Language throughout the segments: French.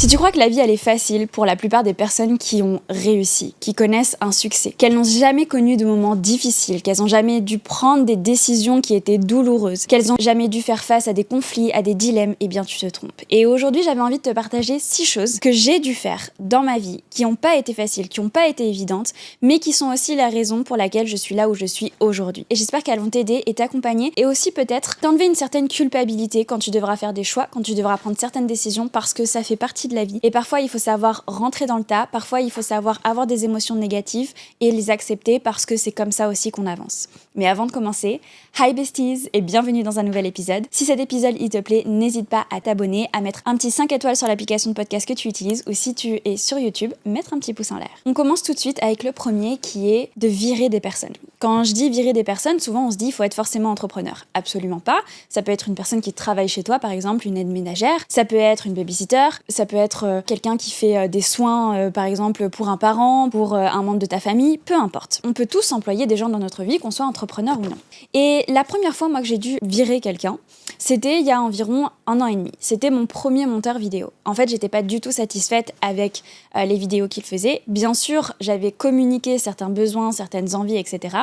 Si tu crois que la vie elle est facile pour la plupart des personnes qui ont réussi, qui connaissent un succès, qu'elles n'ont jamais connu de moments difficiles, qu'elles n'ont jamais dû prendre des décisions qui étaient douloureuses, qu'elles n'ont jamais dû faire face à des conflits, à des dilemmes, eh bien tu te trompes. Et aujourd'hui j'avais envie de te partager 6 choses que j'ai dû faire dans ma vie, qui n'ont pas été faciles, qui n'ont pas été évidentes, mais qui sont aussi la raison pour laquelle je suis là où je suis aujourd'hui. Et j'espère qu'elles vont t'aider et t'accompagner et aussi peut-être t'enlever une certaine culpabilité quand tu devras faire des choix, quand tu devras prendre certaines décisions parce que ça fait partie de la vie. Et parfois, il faut savoir rentrer dans le tas, parfois, il faut savoir avoir des émotions négatives et les accepter parce que c'est comme ça aussi qu'on avance. Mais avant de commencer, hi besties et bienvenue dans un nouvel épisode. Si cet épisode il te plaît, n'hésite pas à t'abonner, à mettre un petit 5 étoiles sur l'application de podcast que tu utilises ou si tu es sur YouTube, mettre un petit pouce en l'air. On commence tout de suite avec le premier qui est de virer des personnes. Quand je dis virer des personnes, souvent on se dit il faut être forcément entrepreneur. Absolument pas. Ça peut être une personne qui travaille chez toi, par exemple une aide ménagère, ça peut être une babysitter, ça peut être quelqu'un qui fait des soins, par exemple pour un parent, pour un membre de ta famille, peu importe. On peut tous employer des gens dans notre vie, qu'on soit entrepreneur ou non. Et la première fois, moi, que j'ai dû virer quelqu'un, c'était il y a environ 1 an et demi. C'était mon premier monteur vidéo. En fait, j'étais pas du tout satisfaite avec les vidéos qu'il faisait. Bien sûr, j'avais communiqué certains besoins, certaines envies, etc.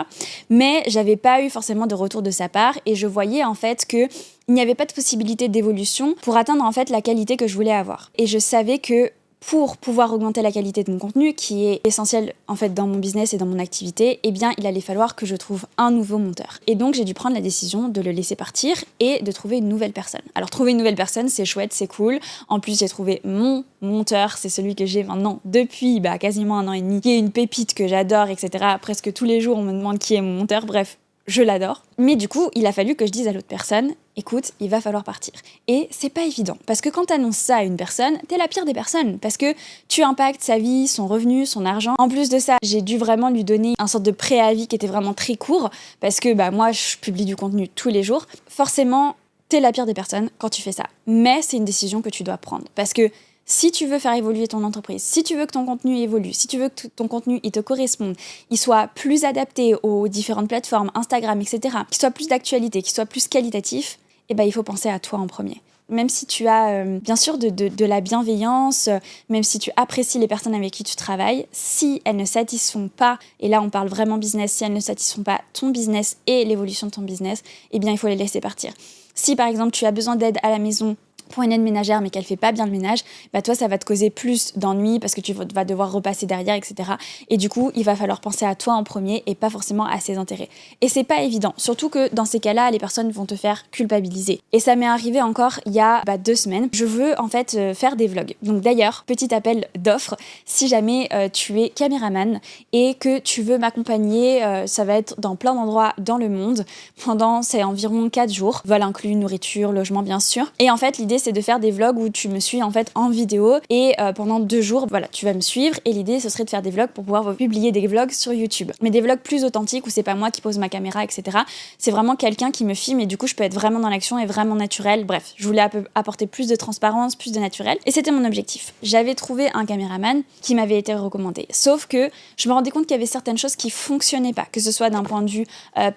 Mais j'avais pas eu forcément de retour de sa part et je voyais en fait que il n'y avait pas de possibilité d'évolution pour atteindre en fait la qualité que je voulais avoir. Et je savais que pour pouvoir augmenter la qualité de mon contenu, qui est essentiel en fait dans mon business et dans mon activité, eh bien il allait falloir que je trouve un nouveau monteur. Et donc j'ai dû prendre la décision de le laisser partir et de trouver une nouvelle personne. Alors trouver une nouvelle personne, c'est chouette, c'est cool. En plus j'ai trouvé mon monteur, c'est celui que j'ai maintenant depuis quasiment 1 an et demi, qui est une pépite que j'adore, etc. Presque tous les jours on me demande qui est mon monteur, bref. Je l'adore. Mais du coup, il a fallu que je dise à l'autre personne, écoute, il va falloir partir. Et c'est pas évident. Parce que quand t'annonces ça à une personne, t'es la pire des personnes. Parce que tu impactes sa vie, son revenu, son argent. En plus de ça, j'ai dû vraiment lui donner un sorte de préavis qui était vraiment très court. Parce que moi, je publie du contenu tous les jours. Forcément, t'es la pire des personnes quand tu fais ça. Mais c'est une décision que tu dois prendre. Parce que si tu veux faire évoluer ton entreprise, si tu veux que ton contenu évolue, si tu veux que ton contenu il te corresponde, il soit plus adapté aux différentes plateformes, Instagram, etc., qu'il soit plus d'actualité, qu'il soit plus qualitatif, il faut penser à toi en premier. Même si tu as bien sûr de la bienveillance, même si tu apprécies les personnes avec qui tu travailles, si elles ne satisfont pas, et là on parle vraiment business, si elles ne satisfont pas ton business et l'évolution de ton business, il faut les laisser partir. Si par exemple tu as besoin d'aide à la maison, pour une aide ménagère mais qu'elle fait pas bien le ménage, toi ça va te causer plus d'ennuis parce que tu vas devoir repasser derrière, etc. Et du coup, il va falloir penser à toi en premier et pas forcément à ses intérêts. Et c'est pas évident, surtout que dans ces cas-là, les personnes vont te faire culpabiliser. Et ça m'est arrivé encore il y a 2 semaines. Je veux en fait faire des vlogs. Donc d'ailleurs, petit appel d'offres, si jamais tu es caméraman et que tu veux m'accompagner, ça va être dans plein d'endroits dans le monde pendant c'est environ 4 jours, vol inclus, nourriture, logement bien sûr. Et en fait, l'idée c'est de faire des vlogs où tu me suis en fait en vidéo et pendant 2 jours, tu vas me suivre et l'idée ce serait de faire des vlogs pour pouvoir publier des vlogs sur YouTube. Mais des vlogs plus authentiques où c'est pas moi qui pose ma caméra, etc. C'est vraiment quelqu'un qui me filme et du coup je peux être vraiment dans l'action et vraiment naturel. Bref, je voulais apporter plus de transparence, plus de naturel et c'était mon objectif. J'avais trouvé un caméraman qui m'avait été recommandé. Sauf que je me rendais compte qu'il y avait certaines choses qui fonctionnaient pas, que ce soit d'un point de vue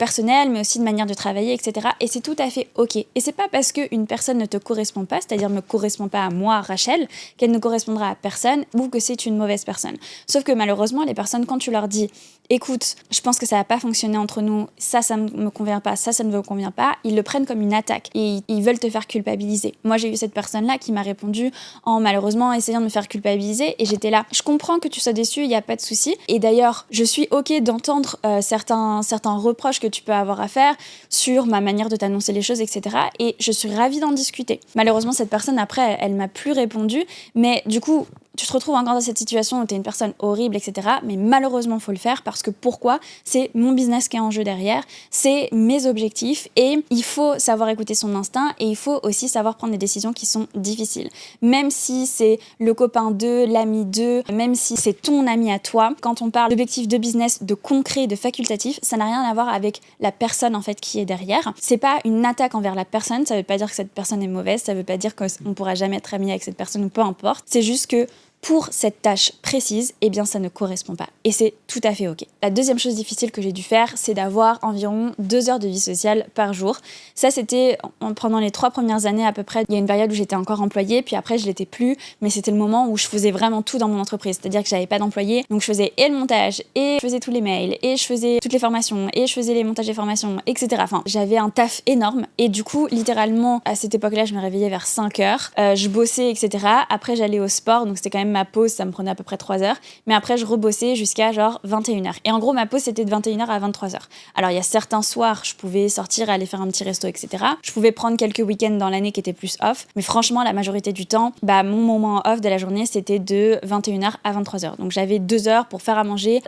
personnel mais aussi de manière de travailler, etc. Et c'est tout à fait ok. Et c'est pas parce qu'une personne ne te correspond pas, c'est-à-dire ne correspond pas à moi, Rachel, qu'elle ne correspondra à personne ou que c'est une mauvaise personne. Sauf que malheureusement, les personnes, quand tu leur dis « Écoute, je pense que ça va pas fonctionner entre nous, ça ne me convient pas, ça ne me convient pas », ils le prennent comme une attaque et ils veulent te faire culpabiliser. Moi, j'ai eu cette personne-là qui m'a répondu en malheureusement essayant de me faire culpabiliser et j'étais là. Je comprends que tu sois déçue, il n'y a pas de souci. Et d'ailleurs, je suis ok d'entendre certains reproches que tu peux avoir à faire sur ma manière de t'annoncer les choses, etc. Et je suis ravie d'en discuter. Malheureusement, cette personne, après, elle m'a plus répondu. Mais du coup, tu te retrouves encore dans cette situation où tu es une personne horrible, etc. Mais malheureusement, il faut le faire parce que pourquoi ? C'est mon business qui est en jeu derrière, c'est mes objectifs et il faut savoir écouter son instinct et il faut aussi savoir prendre des décisions qui sont difficiles. Même si c'est le copain d'eux, l'ami d'eux, même si c'est ton ami à toi, quand on parle d'objectifs de business, de concret, de facultatif, ça n'a rien à voir avec la personne en fait qui est derrière. C'est pas une attaque envers la personne, ça veut pas dire que cette personne est mauvaise, ça veut pas dire qu'on pourra jamais être ami avec cette personne ou peu importe. C'est juste que pour cette tâche précise, eh bien ça ne correspond pas. Et c'est tout à fait ok. La deuxième chose difficile que j'ai dû faire, c'est d'avoir environ 2 heures de vie sociale par jour. Ça, c'était pendant les 3 premières années à peu près. Il y a une période où j'étais encore employée, puis après je l'étais plus, mais c'était le moment où je faisais vraiment tout dans mon entreprise. C'est-à-dire que j'avais pas d'employé, donc je faisais et le montage, et je faisais tous les mails, et je faisais toutes les formations, et je faisais les montages des formations, etc. Enfin, j'avais un taf énorme, et du coup, littéralement, à cette époque-là, je me réveillais vers 5 heures, je bossais, etc. Après, j'allais au sport, donc c'était quand même ma pause, ça me prenait à peu près 3 heures, mais après, je rebossais jusqu'à genre 21 heures. Et en gros, ma pause, c'était de 21 heures à 23 heures. Alors, il y a certains soirs, je pouvais sortir, aller faire un petit resto, etc. Je pouvais prendre quelques week-ends dans l'année qui étaient plus off, mais franchement, la majorité du temps, mon moment off de la journée, c'était de 21 heures à 23 heures. Donc, j'avais 2 heures pour faire à manger,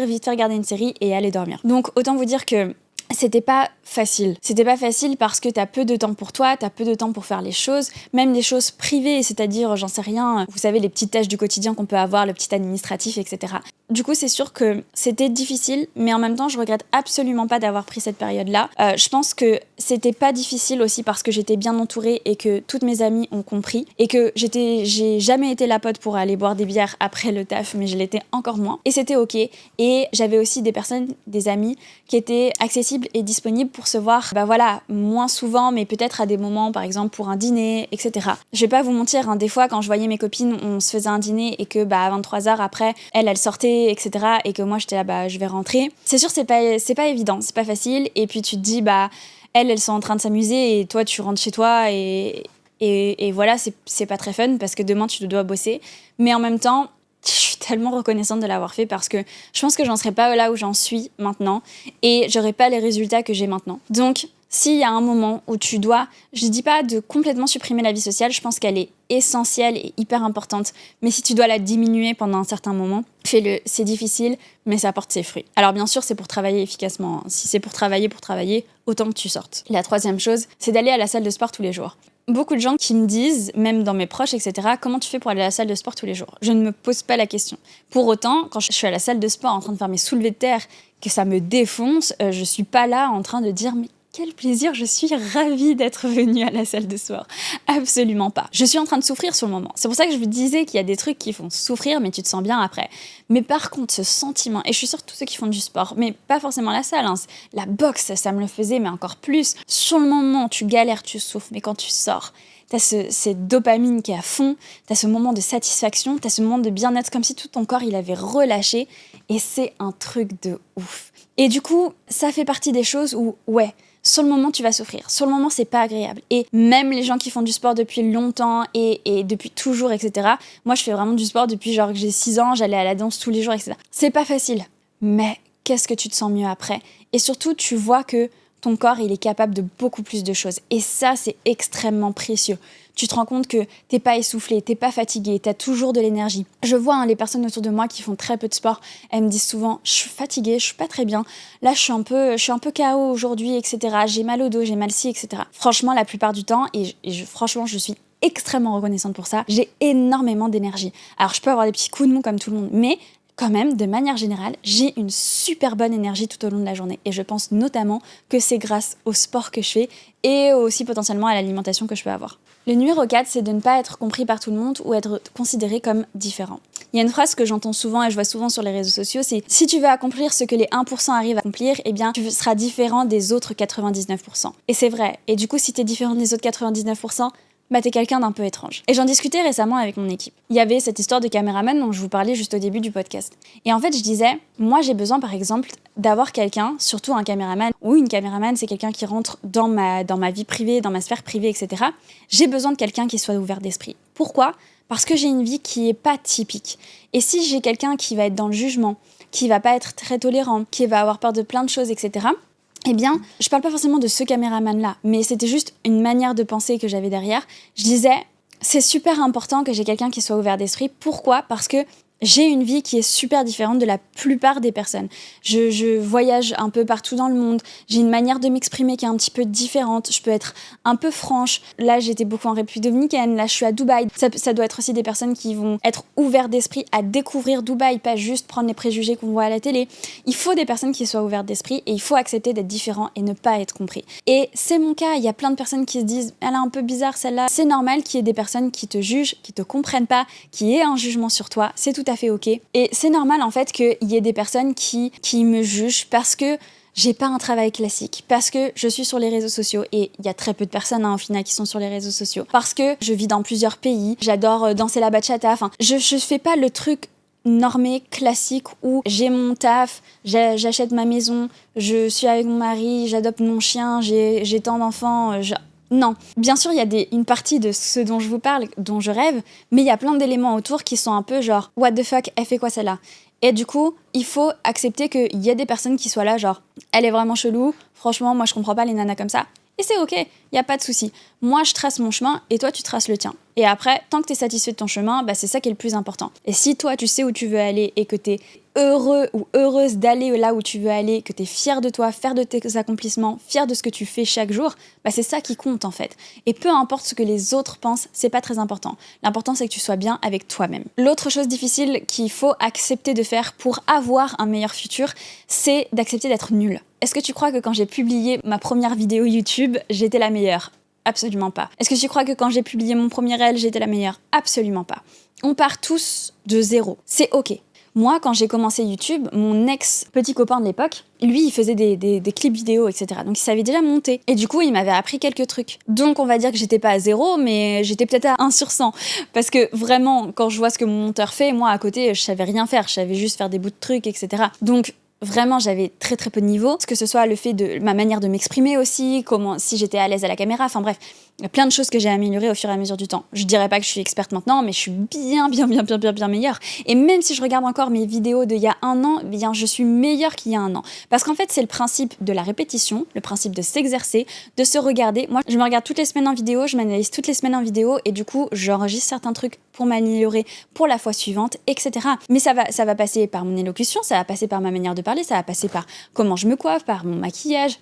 vite fait regarder une série et aller dormir. Donc, autant vous dire que c'était pas facile. C'était pas facile parce que t'as peu de temps pour toi, t'as peu de temps pour faire les choses, même des choses privées, c'est-à-dire, j'en sais rien, vous savez, les petites tâches du quotidien qu'on peut avoir, le petit administratif, etc. Du coup, c'est sûr que c'était difficile, mais en même temps, je regrette absolument pas d'avoir pris cette période-là. Je pense que c'était pas difficile aussi parce que j'étais bien entourée et que toutes mes amies ont compris et que j'ai jamais été la pote pour aller boire des bières après le taf, mais je l'étais encore moins. Et c'était ok. Et j'avais aussi des amis qui étaient accessibles et disponibles pour se voir, moins souvent, mais peut-être à des moments, par exemple pour un dîner, etc. Je vais pas vous mentir, hein, des fois quand je voyais mes copines, on se faisait un dîner et que à 23h après, elles sortaient, etc. et que moi j'étais là, je vais rentrer. C'est sûr, c'est pas évident, c'est pas facile. Et puis tu te dis, elles sont en train de s'amuser et toi tu rentres chez toi et voilà, c'est pas très fun parce que demain tu dois bosser. Mais en même temps, je suis tellement reconnaissante de l'avoir fait parce que je pense que j'en serais pas là où j'en suis maintenant et j'aurais pas les résultats que j'ai maintenant. Donc, s'il y a un moment où tu dois, je dis pas de complètement supprimer la vie sociale, je pense qu'elle est essentielle et hyper importante, mais si tu dois la diminuer pendant un certain moment, fais-le. C'est difficile, mais ça porte ses fruits. Alors bien sûr, c'est pour travailler efficacement, hein. Si c'est pour travailler, autant que tu sortes. La troisième chose, c'est d'aller à la salle de sport tous les jours. Beaucoup de gens qui me disent, même dans mes proches, etc., comment tu fais pour aller à la salle de sport tous les jours ? Je ne me pose pas la question. Pour autant, quand je suis à la salle de sport en train de faire mes soulevés de terre, que ça me défonce, je suis pas là en train de dire « mais quel plaisir, je suis ravie d'être venue à la salle de sport ». Absolument pas. Je suis en train de souffrir sur le moment. C'est pour ça que je vous disais qu'il y a des trucs qui font souffrir, mais tu te sens bien après. Mais par contre, ce sentiment, et je suis sûre que tous ceux qui font du sport, mais pas forcément la salle, hein, la boxe, ça me le faisait, mais encore plus. Sur le moment, tu galères, tu souffres, mais quand tu sors, t'as cette dopamine qui est à fond, t'as ce moment de satisfaction, t'as ce moment de bien-être, comme si tout ton corps, il avait relâché, et c'est un truc de ouf. Et du coup, ça fait partie des choses où, sur le moment, tu vas souffrir. Sur le moment, c'est pas agréable. Et même les gens qui font du sport depuis longtemps et depuis toujours, etc. Moi, je fais vraiment du sport depuis genre que j'ai 6 ans, j'allais à la danse tous les jours, etc. C'est pas facile. Mais qu'est-ce que tu te sens mieux après ? Et surtout, tu vois que ton corps, il est capable de beaucoup plus de choses. Et ça, c'est extrêmement précieux. Tu te rends compte que t'es pas essoufflé, t'es pas fatigué, t'as toujours de l'énergie. Je vois les personnes autour de moi qui font très peu de sport, elles me disent souvent « je suis fatiguée, je suis pas très bien, là je suis un peu KO aujourd'hui, etc. J'ai mal au dos, j'ai mal ci, etc. » Franchement, la plupart du temps, franchement, je suis extrêmement reconnaissante pour ça, j'ai énormément d'énergie. Alors je peux avoir des petits coups de mou comme tout le monde, mais quand même, de manière générale, j'ai une super bonne énergie tout au long de la journée. Et je pense notamment que c'est grâce au sport que je fais et aussi potentiellement à l'alimentation que je peux avoir. Le numéro 4, c'est de ne pas être compris par tout le monde ou être considéré comme différent. Il y a une phrase que j'entends souvent et je vois souvent sur les réseaux sociaux, c'est « si tu veux accomplir ce que les 1% arrivent à accomplir, eh bien tu seras différent des autres 99%. » Et c'est vrai. Et du coup, si t'es différent des autres 99%, t'es quelqu'un d'un peu étrange. Et j'en discutais récemment avec mon équipe. Il y avait cette histoire de caméraman dont je vous parlais juste au début du podcast. Et en fait, je disais, moi j'ai besoin par exemple d'avoir quelqu'un, surtout un caméraman, ou une caméraman, c'est quelqu'un qui rentre dans ma vie privée, dans ma sphère privée, etc. J'ai besoin de quelqu'un qui soit ouvert d'esprit. Pourquoi ? Parce que j'ai une vie qui est pas typique. Et si j'ai quelqu'un qui va être dans le jugement, qui va pas être très tolérant, qui va avoir peur de plein de choses, etc., eh bien, je parle pas forcément de ce caméraman-là, mais c'était juste une manière de penser que j'avais derrière. Je disais, c'est super important que j'ai quelqu'un qui soit ouvert d'esprit. Pourquoi ? Parce que J'ai une vie qui est super différente de la plupart des personnes. Je voyage un peu partout dans le monde. J'ai une manière de m'exprimer qui est un petit peu différente. Je peux être un peu franche. Là, j'étais beaucoup en République dominicaine. Là, je suis à Dubaï. Ça doit être aussi des personnes qui vont être ouvertes d'esprit à découvrir Dubaï, pas juste prendre les préjugés qu'on voit à la télé. Il faut des personnes qui soient ouvertes d'esprit et il faut accepter d'être différent et ne pas être compris. Et c'est mon cas. Il y a plein de personnes qui se disent « Elle est un peu bizarre, celle-là ». C'est normal qu'il y ait des personnes qui te jugent, qui te comprennent pas, qui aient un jugement sur toi. C'est tout à fait ok. Et c'est normal en fait qu'il y ait des personnes qui me jugent parce que j'ai pas un travail classique, parce que je suis sur les réseaux sociaux et il y a très peu de personnes au final qui sont sur les réseaux sociaux, parce que je vis dans plusieurs pays, j'adore danser la bachata, enfin je fais pas le truc normé, classique où j'ai mon taf, j'achète ma maison, je suis avec mon mari, j'adopte mon chien, j'ai tant d'enfants, Non, bien sûr, il y a une partie de ce dont je vous parle, dont je rêve, mais il y a plein d'éléments autour qui sont un peu genre « What the fuck, elle fait quoi celle-là ?» Et du coup, il faut accepter qu'il y a des personnes qui soient là genre « Elle est vraiment chelou, franchement, moi je comprends pas les nanas comme ça. » Et c'est ok, il n'y a pas de souci. Moi, je trace mon chemin et toi, tu traces le tien. Et après, tant que tu es satisfait de ton chemin, c'est ça qui est le plus important. Et si toi, tu sais où tu veux aller et que tu es heureux ou heureuse d'aller là où tu veux aller, que tu es fier de toi, fier de tes accomplissements, fier de ce que tu fais chaque jour, c'est ça qui compte en fait. Et peu importe ce que les autres pensent, c'est pas très important. L'important, c'est que tu sois bien avec toi-même. L'autre chose difficile qu'il faut accepter de faire pour avoir un meilleur futur, c'est d'accepter d'être nul. Est-ce que tu crois que quand j'ai publié ma première vidéo YouTube, j'étais la meilleure ? Absolument pas. Est-ce que tu crois que quand j'ai publié mon premier réel, j'étais la meilleure ? Absolument pas. On part tous de zéro. C'est ok. Moi, quand j'ai commencé YouTube, mon ex-petit copain de l'époque, lui, il faisait des clips vidéo, etc. Donc, il savait déjà monter. Et du coup, il m'avait appris quelques trucs. Donc, on va dire que j'étais pas à 0, mais j'étais peut-être à 1 sur 100. Parce que vraiment, quand je vois ce que mon monteur fait, moi, à côté, je savais rien faire. Je savais juste faire des bouts de trucs, etc. Donc, vraiment, j'avais très très peu de niveau. Que ce soit le fait de ma manière de m'exprimer aussi, si j'étais à l'aise à la caméra, enfin bref, il y a plein de choses que j'ai améliorées au fur et à mesure du temps. Je dirais pas que je suis experte maintenant, mais je suis bien meilleure. Et même si je regarde encore mes vidéos d'il y a 1 an, bien je suis meilleure qu'il y a 1 an. Parce qu'en fait, c'est le principe de la répétition, le principe de s'exercer, de se regarder. Moi, je me regarde toutes les semaines en vidéo, je m'analyse toutes les semaines en vidéo, et du coup, j'enregistre certains trucs pour m'améliorer pour la fois suivante, etc. Mais ça va passer par mon élocution, ça va passer par ma manière de parler, ça va passer par comment je me coiffe, par mon maquillage.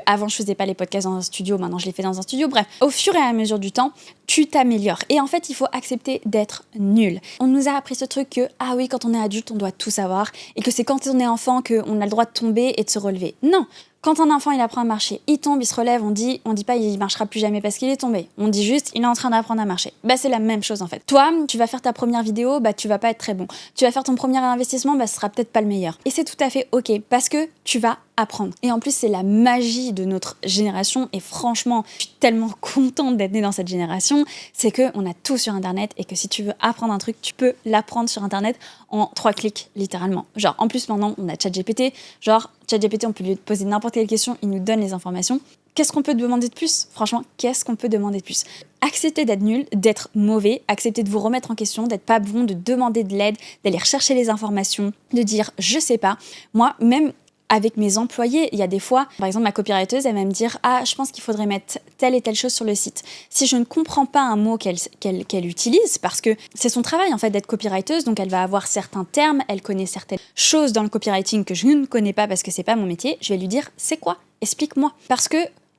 Avant, je faisais pas les podcasts dans un studio, maintenant je les fais dans un studio. Bref, au fur et à mesure du temps, tu t'améliores. Et en fait, il faut accepter d'être nul. On nous a appris ce truc que, ah oui, quand on est adulte, on doit tout savoir, et que c'est quand on est enfant qu'on a le droit de tomber et de se relever. Non! Quand un enfant il apprend à marcher, il tombe, il se relève, on dit pas il marchera plus jamais parce qu'il est tombé. On dit juste il est en train d'apprendre à marcher. C'est la même chose en fait. Toi, tu vas faire ta première vidéo, tu vas pas être très bon. Tu vas faire ton premier investissement, ce sera peut-être pas le meilleur. Et c'est tout à fait ok parce que tu vas apprendre. Et en plus, c'est la magie de notre génération. Et franchement, je suis tellement contente d'être née dans cette génération. C'est qu'on a tout sur Internet et que si tu veux apprendre un truc, tu peux l'apprendre sur Internet en 3 clics, littéralement. Genre, en plus, maintenant, on a ChatGPT. Genre, ChatGPT, on peut lui poser n'importe quelle question, il nous donne les informations. Qu'est-ce qu'on peut demander de plus ? Franchement, qu'est-ce qu'on peut demander de plus ? Accepter d'être nul, d'être mauvais, accepter de vous remettre en question, d'être pas bon, de demander de l'aide, d'aller rechercher les informations, de dire « je sais pas ». Moi, même avec mes employés, il y a des fois, par exemple, ma copywriteuse, elle va me dire « Ah, je pense qu'il faudrait mettre telle et telle chose sur le site ». Si je ne comprends pas un mot qu'elle utilise, parce que c'est son travail en fait d'être copywriteuse, donc elle va avoir certains termes, elle connaît certaines choses dans le copywriting que je ne connais pas parce que c'est pas mon métier, je vais lui dire « C'est quoi ? Explique-moi ». Parce que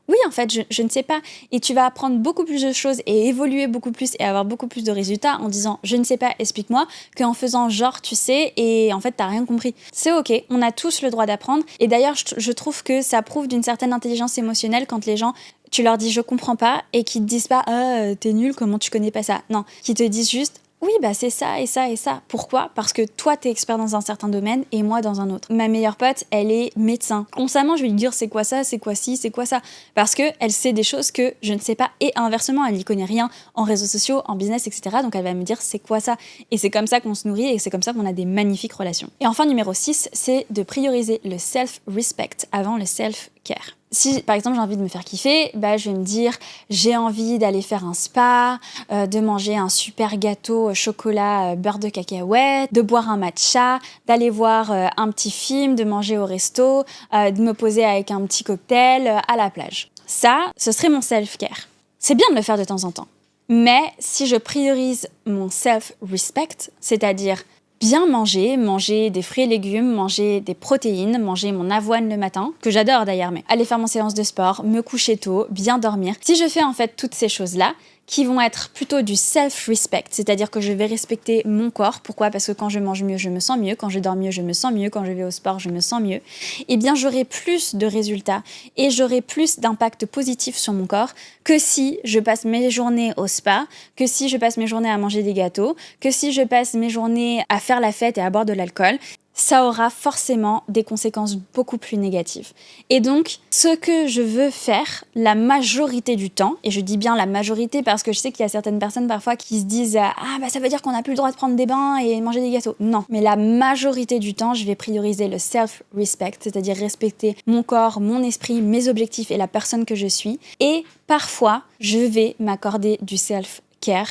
oui, en fait, je ne sais pas. Et tu vas apprendre beaucoup plus de choses et évoluer beaucoup plus et avoir beaucoup plus de résultats en disant « je ne sais pas, explique-moi » qu'en faisant genre tu sais et en fait t'as rien compris. C'est ok, on a tous le droit d'apprendre. Et d'ailleurs, je trouve que ça prouve d'une certaine intelligence émotionnelle quand les gens, tu leur dis « je comprends pas » et qu'ils te disent pas « ah, t'es nul, comment tu connais pas ça ?» Non, qu'ils te disent juste « oui, c'est ça et ça et ça. » Pourquoi ? Parce que toi, t'es expert dans un certain domaine et moi dans un autre. Ma meilleure pote, elle est médecin. Constamment, je vais lui dire c'est quoi ça, c'est quoi ci, c'est quoi ça. Parce qu'elle sait des choses que je ne sais pas et inversement, elle n'y connaît rien en réseaux sociaux, en business, etc. Donc elle va me dire c'est quoi ça. Et c'est comme ça qu'on se nourrit et c'est comme ça qu'on a des magnifiques relations. Et enfin, numéro 6, c'est de prioriser le self-respect avant le self-care. Si, par exemple, j'ai envie de me faire kiffer, je vais me dire, j'ai envie d'aller faire un spa, de manger un super gâteau au chocolat beurre de cacahuète, de boire un matcha, d'aller voir un petit film, de manger au resto, de me poser avec un petit cocktail à la plage. Ça, ce serait mon self-care. C'est bien de le faire de temps en temps. Mais si je priorise mon self-respect, c'est-à-dire bien manger des fruits et légumes, manger des protéines, manger mon avoine le matin, que j'adore d'ailleurs, mais aller faire mon séance de sport, me coucher tôt, bien dormir. Si je fais en fait toutes ces choses-là, qui vont être plutôt du self-respect, c'est-à-dire que je vais respecter mon corps. Pourquoi ? Parce que quand je mange mieux, je me sens mieux, quand je dors mieux, je me sens mieux, quand je vais au sport, je me sens mieux. Eh bien, j'aurai plus de résultats et j'aurai plus d'impact positif sur mon corps que si je passe mes journées au spa, que si je passe mes journées à manger des gâteaux, que si je passe mes journées à faire la fête et à boire de l'alcool. Ça aura forcément des conséquences beaucoup plus négatives. Et donc, ce que je veux faire la majorité du temps, et je dis bien la majorité parce que je sais qu'il y a certaines personnes parfois qui se disent « Ah bah ça veut dire qu'on n'a plus le droit de prendre des bains et manger des gâteaux ». Non, mais la majorité du temps, je vais prioriser le self-respect, c'est-à-dire respecter mon corps, mon esprit, mes objectifs et la personne que je suis. Et parfois, je vais m'accorder du self-care,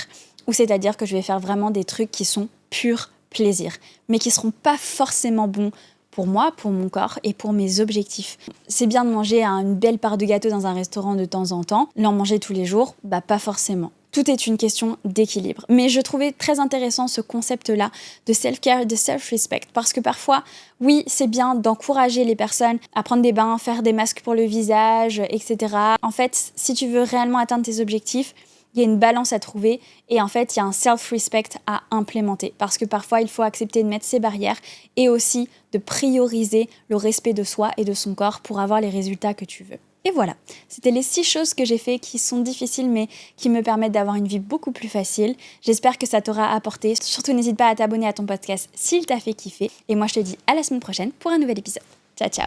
ou c'est-à-dire que je vais faire vraiment des trucs qui sont purs plaisir, mais qui ne seront pas forcément bons pour moi, pour mon corps et pour mes objectifs. C'est bien de manger une belle part de gâteau dans un restaurant de temps en temps, l'en manger tous les jours, bah pas forcément. Tout est une question d'équilibre. Mais je trouvais très intéressant ce concept-là de self-care, de self-respect, parce que parfois, oui, c'est bien d'encourager les personnes à prendre des bains, faire des masques pour le visage, etc. En fait, si tu veux réellement atteindre tes objectifs, il y a une balance à trouver et en fait, il y a un self-respect à implémenter parce que parfois, il faut accepter de mettre ses barrières et aussi de prioriser le respect de soi et de son corps pour avoir les résultats que tu veux. Et voilà, c'était les 6 choses que j'ai fait qui sont difficiles mais qui me permettent d'avoir une vie beaucoup plus facile. J'espère que ça t'aura apporté. Surtout, n'hésite pas à t'abonner à ton podcast s'il t'a fait kiffer. Et moi, je te dis à la semaine prochaine pour un nouvel épisode. Ciao, ciao!